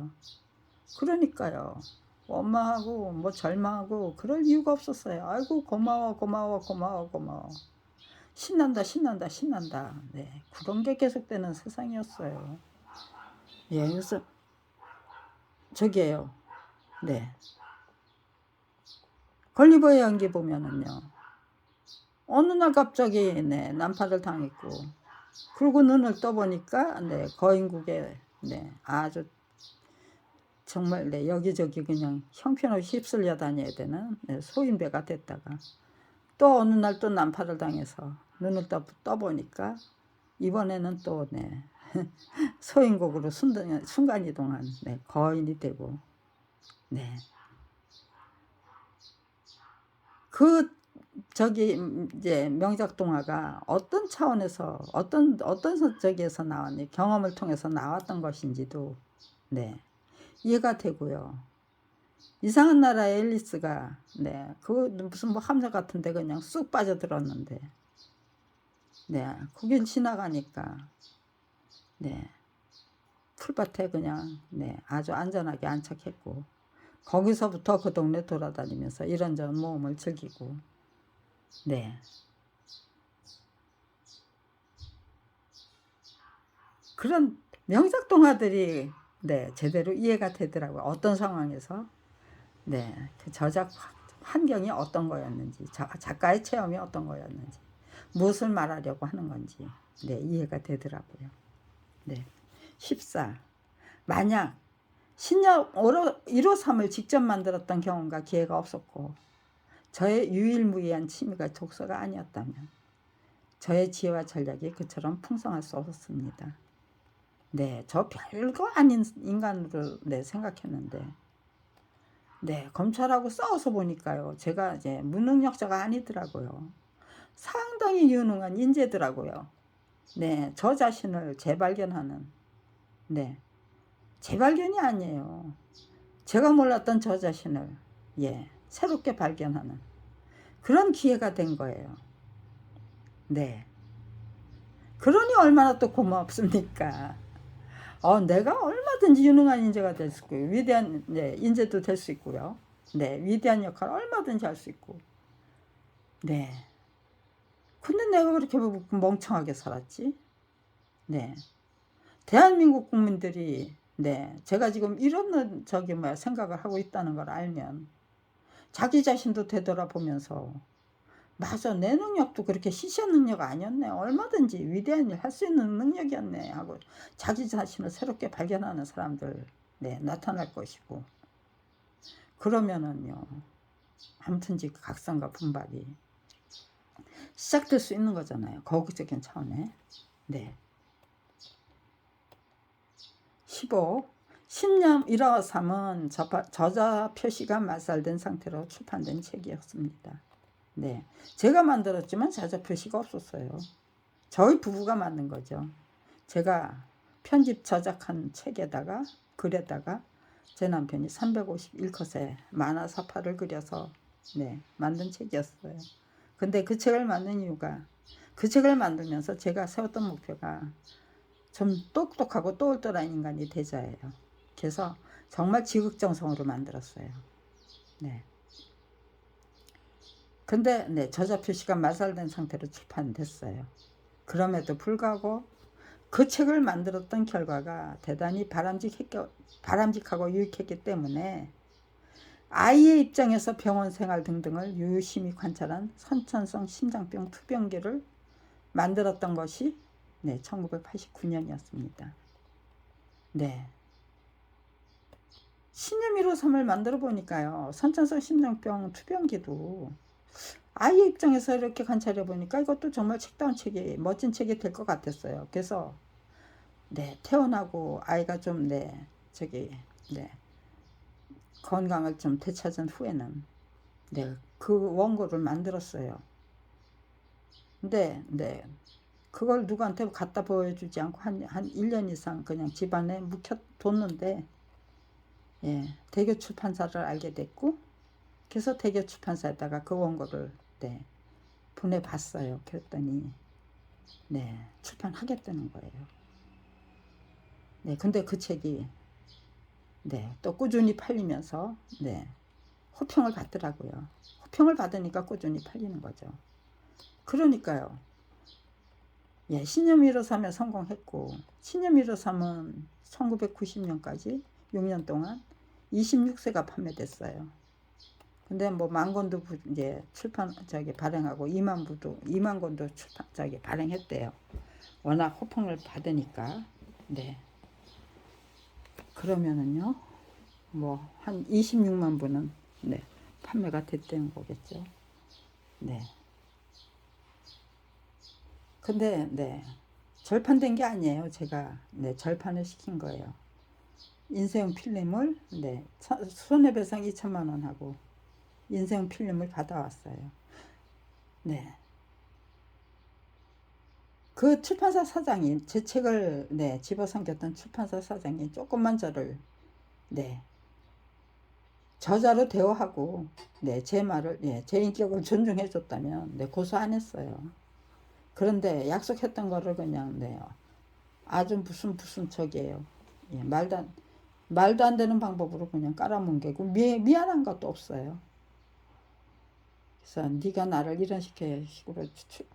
그러니까요, 원망하고 뭐 절망하고 그럴 이유가 없었어요. 아이고 고마워 고마워 고마워 고마워, 신난다 신난다 신난다. 네, 그런 게 계속되는 세상이었어요. 예, 그래서 저기에요, 네, 걸리버의 연기 보면은요, 어느 날 갑자기, 네, 난파를 당했고, 그리고 눈을 떠보니까, 네, 거인국에, 네, 아주 정말, 네, 여기저기 그냥 형편없이 휩쓸려 다녀야 되는, 네, 소인배가 됐다가 또 어느 날 또 난파를 당해서 눈을 떠보니까 이번에는 또, 네, 소인국으로 순간이동한, 네, 거인이 되고, 네, 그 저기 이제 명작 동화가 어떤 차원에서 어떤 저기에서 나왔니, 경험을 통해서 나왔던 것인지도, 네, 이해가 되고요. 이상한 나라의 앨리스가, 네, 그 무슨 뭐 함정 같은데 그냥 쑥 빠져들었는데, 네, 거긴 지나가니까, 네, 풀밭에 그냥, 네, 아주 안전하게 안착했고, 거기서부터 그 동네 돌아다니면서 이런저런 모험을 즐기고, 네, 그런 명작 동화들이, 네, 제대로 이해가 되더라고요. 어떤 상황에서, 네, 그 저작 환경이 어떤 거였는지, 작가의 체험이 어떤 거였는지, 무엇을 말하려고 하는 건지, 네, 이해가 되더라고요. 네. 14. 만약 신협 153을 직접 만들었던 경험과 기회가 없었고, 저의 유일무이한 취미가 독서가 아니었다면 저의 지혜와 전략이 그처럼 풍성할 수 없었습니다. 네, 저 별거 아닌 인간으로, 네, 생각했는데, 네, 검찰하고 싸워서 보니까요, 제가 이제 무능력자가 아니더라고요. 상당히 유능한 인재더라고요. 네, 저 자신을 재발견하는, 네, 재발견이 아니에요. 제가 몰랐던 저 자신을, 예, 새롭게 발견하는 그런 기회가 된 거예요. 네, 그러니 얼마나 또 고맙습니까? 내가 얼마든지 유능한 인재가 될 수 있고, 위대한, 네, 인재도 될 수 있고요. 네, 위대한 역할을 얼마든지 할 수 있고. 네. 근데 내가 그렇게 멍청하게 살았지? 네. 대한민국 국민들이, 네, 제가 지금 이런 생각을 하고 있다는 걸 알면 자기 자신도 되돌아보면서, 맞아, 내 능력도 그렇게 시시한 능력 아니었네, 얼마든지 위대한 일 할 수 있는 능력이었네 하고 자기 자신을 새롭게 발견하는 사람들, 네, 나타날 것이고, 그러면은요, 아무튼지 각성과 분발이 시작될 수 있는 거잖아요, 거국적인 차원에. 네. 15. 신념 153은 저자 표시가 말살된 상태로 출판된 책이었습니다. 네, 제가 만들었지만 저자 표시가 없었어요. 저희 부부가 만든 거죠. 제가 편집 저작한 책에다가, 글에다가 제 남편이 351컷의 만화 사파를 그려서, 네, 만든 책이었어요. 근데 그 책을 만든 이유가, 그 책을 만들면서 제가 세웠던 목표가 좀 똑똑하고 똘똘한 인간이 되자예요. 그래서 정말 지극정성으로 만들었어요. 네. 근데 네, 저자 표시가 말살된 상태로 출판됐어요. 그럼에도 불구하고 그 책을 만들었던 결과가 대단히 바람직하고 유익했기 때문에 아이의 입장에서 병원 생활 등등을 유심히 관찰한 선천성 심장병 투병기를 만들었던 것이 네, 1989년이었습니다. 네. 신유미로3을 만들어 보니까요. 선천성 심장병 투병기도 아이의 입장에서 이렇게 관찰해 보니까 이것도 정말 책다운 책이 멋진 책이 될 것 같았어요. 그래서 네, 태어나고 아이가 좀 네, 건강을 좀 되찾은 후에는 네, 그 원고를 만들었어요. 근데 네, 그걸 누구한테 갖다 보여주지 않고 한 1년 이상 그냥 집안에 묵혀뒀는데 예, 대교 출판사를 알게 됐고 그래서 대교 출판사에다가 그 원고를 네, 보내봤어요. 그랬더니 네, 출판하겠다는 거예요. 네, 근데 그 책이 네, 또 꾸준히 팔리면서 네, 호평을 받더라고요. 호평을 받으니까 꾸준히 팔리는 거죠. 그러니까요. 예, 신념 153에 성공했고 신념 153은 1990년까지 6년 동안 26세가 판매됐어요. 근데 뭐 10,000권도 이제 발행하고 2만 권도 발행했대요. 워낙 호평을 받으니까. 네. 그러면은요. 뭐 한 26만 부는 네, 판매가 됐다는 거겠죠. 네. 근데 네. 절판된 게 아니에요. 제가 네, 절판을 시킨 거예요. 인쇄용 필름을 네, 손해배상 2천만 원 하고 인쇄용 필름을 받아왔어요. 네. 그 출판사 사장이 제 책을 네, 집어삼켰던 출판사 사장이 조금만 저를 네, 저자로 대우하고 네, 제 말을 네, 제 인격을 존중해 줬다면 네, 고소 안 했어요. 그런데 약속했던 거를 그냥 네, 아주 무슨 척이에요. 예, 말도 안 되는 방법으로 그냥 깔아뭉개고 미안한 것도 없어요. 그래서 네가 나를 이런 식으로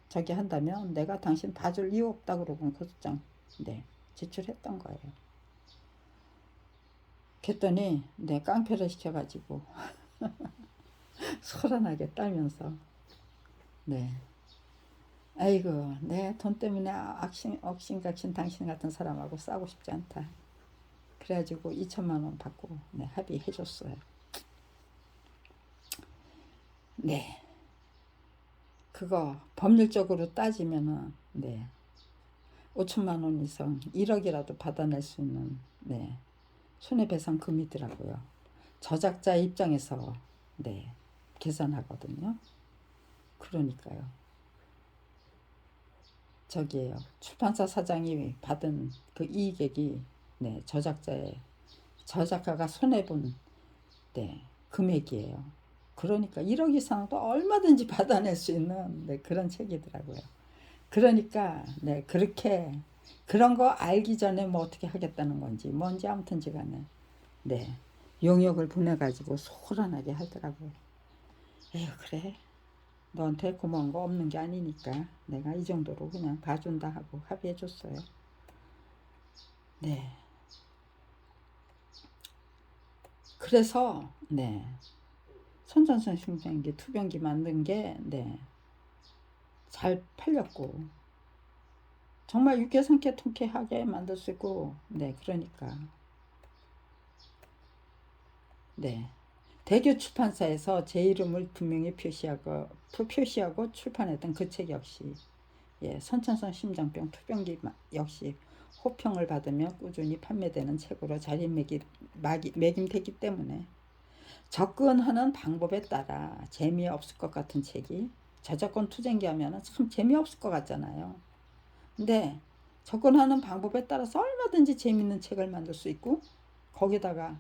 저기 한다면 내가 당신 봐줄 이유 없다 그러고 고소장 네, 제출했던 거예요. 그랬더니 네, 깡패를 시켜가지고 소란하게 떨면서 네, 아이고 내 돈 때문에 억신각신 당신 같은 사람하고 싸우고 싶지 않다. 그래가지고 2천만 원 받고 네, 합의해줬어요. 네, 그거 법률적으로 따지면은 네, 5천만 원 이상 1억이라도 받아낼 수 있는 네, 손해배상금이더라고요. 저작자 입장에서 네, 계산하거든요. 그러니까요. 저기에요. 출판사 사장이 받은 그 이익액이 네, 저작가가 손해본 네, 금액이에요. 그러니까 1억 이상도 얼마든지 받아낼 수 있는 네, 그런 책이더라고요. 그러니까 네, 그렇게 그런 거 알기 전에 뭐 어떻게 하겠다는 건지 뭔지 아무튼지 간에 네, 용역을 보내가지고 소란하게 하더라고요. 에휴 그래 너한테 고마운 거 없는 게 아니니까 내가 이 정도로 그냥 봐준다 하고 합의해줬어요. 네. 그래서 네, 손전선 심장기 투병기 만든 게 네, 잘 팔렸고 정말 유쾌상쾌 통쾌하게 만들 수 있고 네, 그러니까 네, 대교 출판사에서 제 이름을 분명히 표시하고 출판했던 그 책 역시 예, 선천성 심장병 투병기 역시 호평을 받으며 꾸준히 판매되는 책으로 자리매김되기 때문에 접근하는 방법에 따라 재미없을 것 같은 책이 저작권 투쟁기 하면 참 재미없을 것 같잖아요. 근데 접근하는 방법에 따라서 얼마든지 재밌는 책을 만들 수 있고 거기다가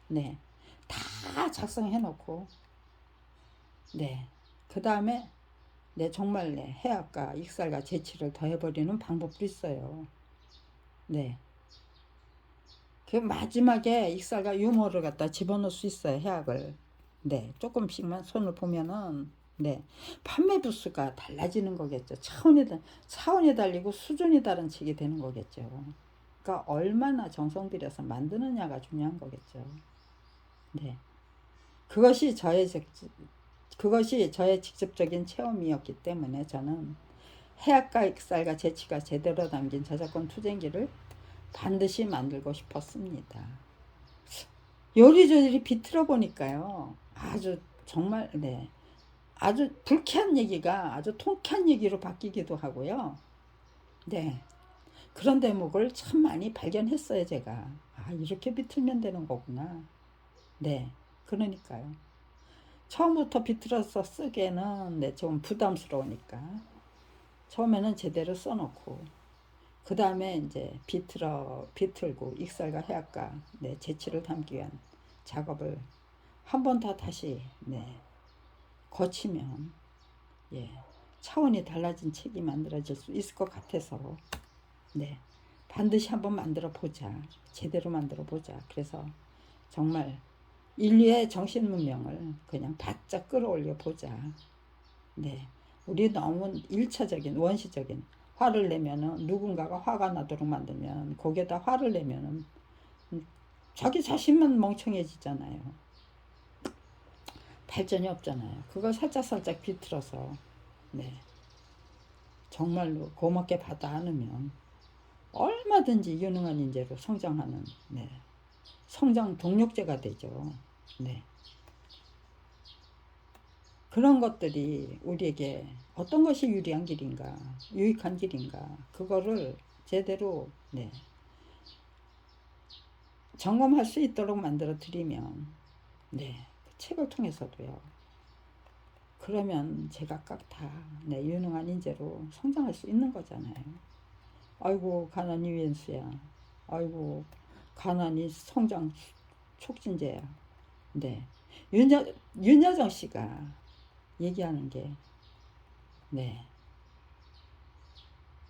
네, 다 작성해 놓고 네, 그 다음에 네, 정말 네, 해학과 익살과 재치를 더해버리는 방법도 있어요. 네. 그 마지막에 익살과 유머를 갖다 집어넣을 수 있어요, 해학을. 네, 조금씩만 손을 보면은 네, 판매 부수가 달라지는 거겠죠. 차원이 달리고 수준이 다른 책이 되는 거겠죠. 그러니까 얼마나 정성 들여서 만드느냐가 중요한 거겠죠. 네, 그것이 저의 직접적인 체험이었기 때문에 저는 해학과 익살과 재치가 제대로 담긴 저작권 투쟁기를 반드시 만들고 싶었습니다. 요리조리 비틀어 보니까요, 아주 정말 아주 불쾌한 얘기가 아주 통쾌한 얘기로 바뀌기도 하고요. 네, 그런 대목을 참 많이 발견했어요, 제가. 아, 이렇게 비틀면 되는 거구나. 네, 그러니까요. 처음부터 비틀어서 쓰기에는 좀 부담스러우니까 처음에는 제대로 써놓고 그 다음에 이제 비틀고 익살과 해학과 재치를 담기 위한 작업을 한 번 더 다시 거치면 차원이 달라진 책이 만들어질 수 있을 것 같아서 반드시 한번 만들어 보자. 제대로 만들어 보자. 그래서 정말 인류의 정신 문명을 그냥 바짝 끌어올려 보자. 우리 너무 일차적인 원시적인 화를 내면은 누군가가 화가 나도록 만들면 거기에다 화를 내면은 자기 자신만 멍청해지잖아요. 발전이 없잖아요. 그걸 살짝 비틀어서 정말로 고맙게 받아 안으면 얼마든지 유능한 인재로 성장하는 성장 동력제가 되죠. 그런 것들이 우리에게 어떤 것이 유리한 길인가, 유익한 길인가, 그거를 제대로 점검할 수 있도록 만들어 드리면 그 책을 통해서도요. 그러면 제각각 다 유능한 인재로 성장할 수 있는 거잖아요. 아이고 가난이 웬수야. 아이고 가난이 성장 촉진제야. 윤여정 씨가 얘기하는 게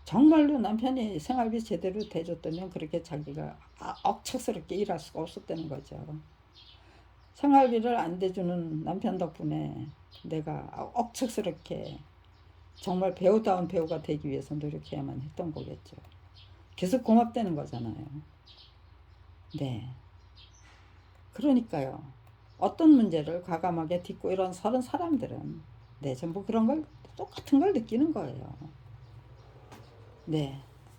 정말로 남편이 생활비 제대로 대줬다면 그렇게 자기가 억척스럽게 일할 수가 없었다는 거죠. 생활비를 안 대주는 남편 덕분에 내가 억척스럽게 정말 배우다운 배우가 되기 위해서 노력해야만 했던 거겠죠. 계속 고맙다는 거잖아요. 그러니까요. 어떤 문제를 과감하게 딛고 이런 서른 사람들은 전부 그런 걸 똑같은 걸 느끼는 거예요.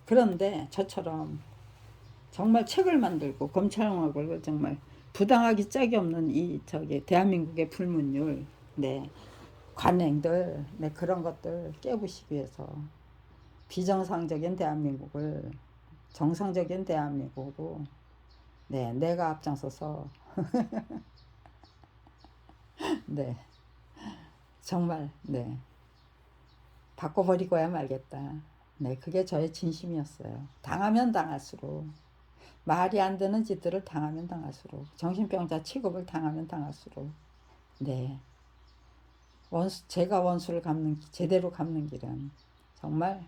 그런데 저처럼 정말 책을 만들고 검찰총학을 정말 부당하기 짝이 없는 이 대한민국의 불문율, 관행들, 그런 것들 깨부시기 위해서 비정상적인 대한민국을 정상적인 대한민국으로 내가 앞장서서 정말 바꿔버리고야 말겠다. 그게 저의 진심이었어요. 당하면 당할수록 말이 안 되는 짓들을 당하면 당할수록 정신병자 취급을 당하면 당할수록 제가 원수를 제대로 갚는 길은 정말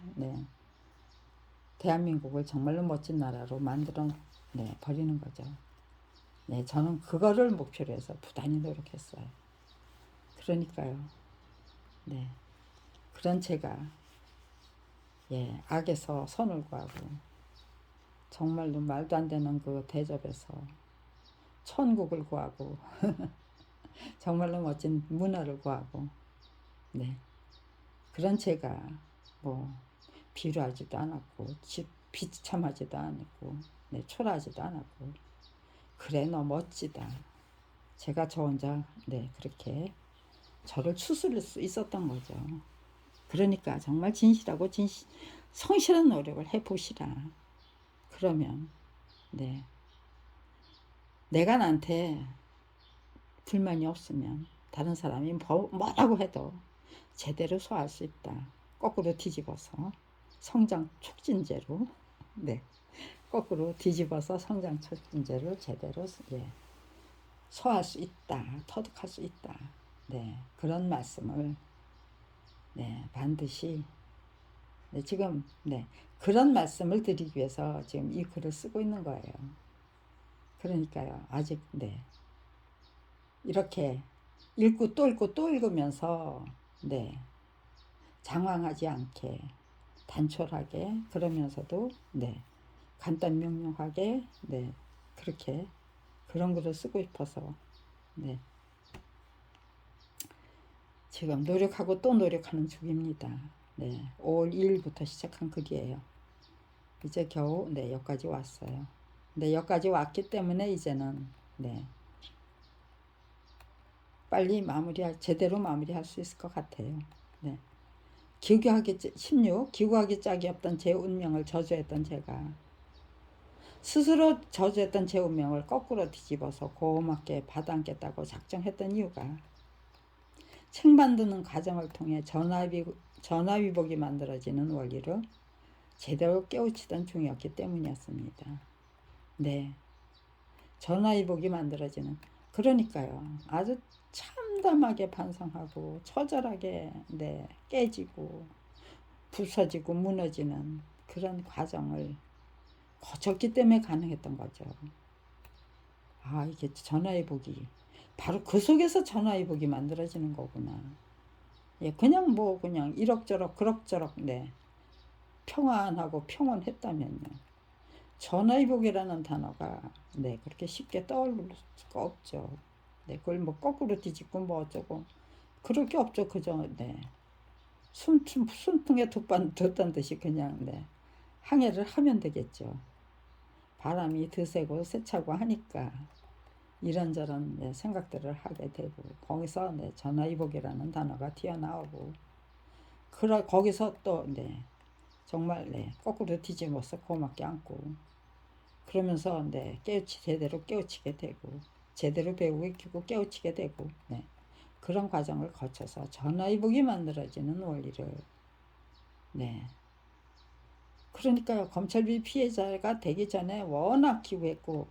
대한민국을 정말로 멋진 나라로 만들어 버리는 거죠. 저는 그거를 목표로 해서 부단히 노력했어요. 그러니까요. 그런 제가 악에서 선을 구하고 정말로 말도 안 되는 그 대접에서 천국을 구하고 정말로 멋진 문화를 구하고 그런 제가 뭐 비루하지도 않았고 비참하지도 않았고 초라하지도 않았고 그래 너 멋지다. 제가 저 혼자 그렇게 저를 추스릴 수 있었던 거죠. 그러니까 정말 진실하고 성실한 노력을 해보시라. 그러면 내가 나한테 불만이 없으면 다른 사람이 뭐라고 해도 제대로 소화할 수 있다. 거꾸로 뒤집어서 성장 촉진제로 거꾸로 뒤집어서 성장 촉진제로 제대로 소화할 수 있다. 터득할 수 있다. 그런 말씀을 반드시 지금 그런 말씀을 드리기 위해서 지금 이 글을 쓰고 있는 거예요. 그러니까요. 아직 이렇게 읽고 또 읽고 또 읽으면서 네, 장황하지 않게 단촐하게 그러면서도 네, 간단 명료하게 네, 그렇게 그런 글을 쓰고 싶어서 네, 지금 노력하고 또 노력하는 중입니다. 네, 5월 2일부터 시작한 글이에요. 이제 겨우 네, 여기까지 왔어요. 네, 여기까지 왔기 때문에 이제는 네, 빨리 제대로 마무리할 수 있을 것 같아요. 네. 기구하기 16. 기구하기 짝이 없던 제 운명을 저주했던 제가 스스로 저주했던 제 운명을 거꾸로 뒤집어서 고맙게 받아안겠다고 작정했던 이유가 책 만드는 과정을 통해 전화위복이 만들어지는 원리를 제대로 깨우치던 중이었기 때문이었습니다. 네, 전화위복이 만들어지는 그러니까요. 아주 참담하게 반성하고 처절하게 네, 깨지고 부서지고 무너지는 그런 과정을 거쳤기 때문에 가능했던 거죠. 아, 이게 전화위복이 바로 그 속에서 전화위복이 만들어지는 거구나. 예, 그냥 뭐 그냥 이럭저럭 그럭저럭 네, 평안하고 평온했다면요. 전화위복이라는 단어가 네, 그렇게 쉽게 떠올릴 수가 없죠. 네, 그걸 뭐 거꾸로 뒤집고 뭐 어쩌고 그럴 게 없죠. 그저 네. 순풍에 돛단 듯이 그냥 네, 항해를 하면 되겠죠. 바람이 드세고 세차고 하니까 이런저런 네, 생각들을 하게 되고 거기서 네, 전화위복이라는 단어가 튀어나오고 거기서 또 네, 정말 네, 거꾸로 뒤집어서 고맙게 안고 그러면서 네, 제대로 깨우치게 되고 제대로 배우고 익히고 깨우치게 되고 네, 그런 과정을 거쳐서 전화위복이 만들어지는 원리를 네, 그러니까요. 검찰비 피해자가 되기 전에 워낙 기부했고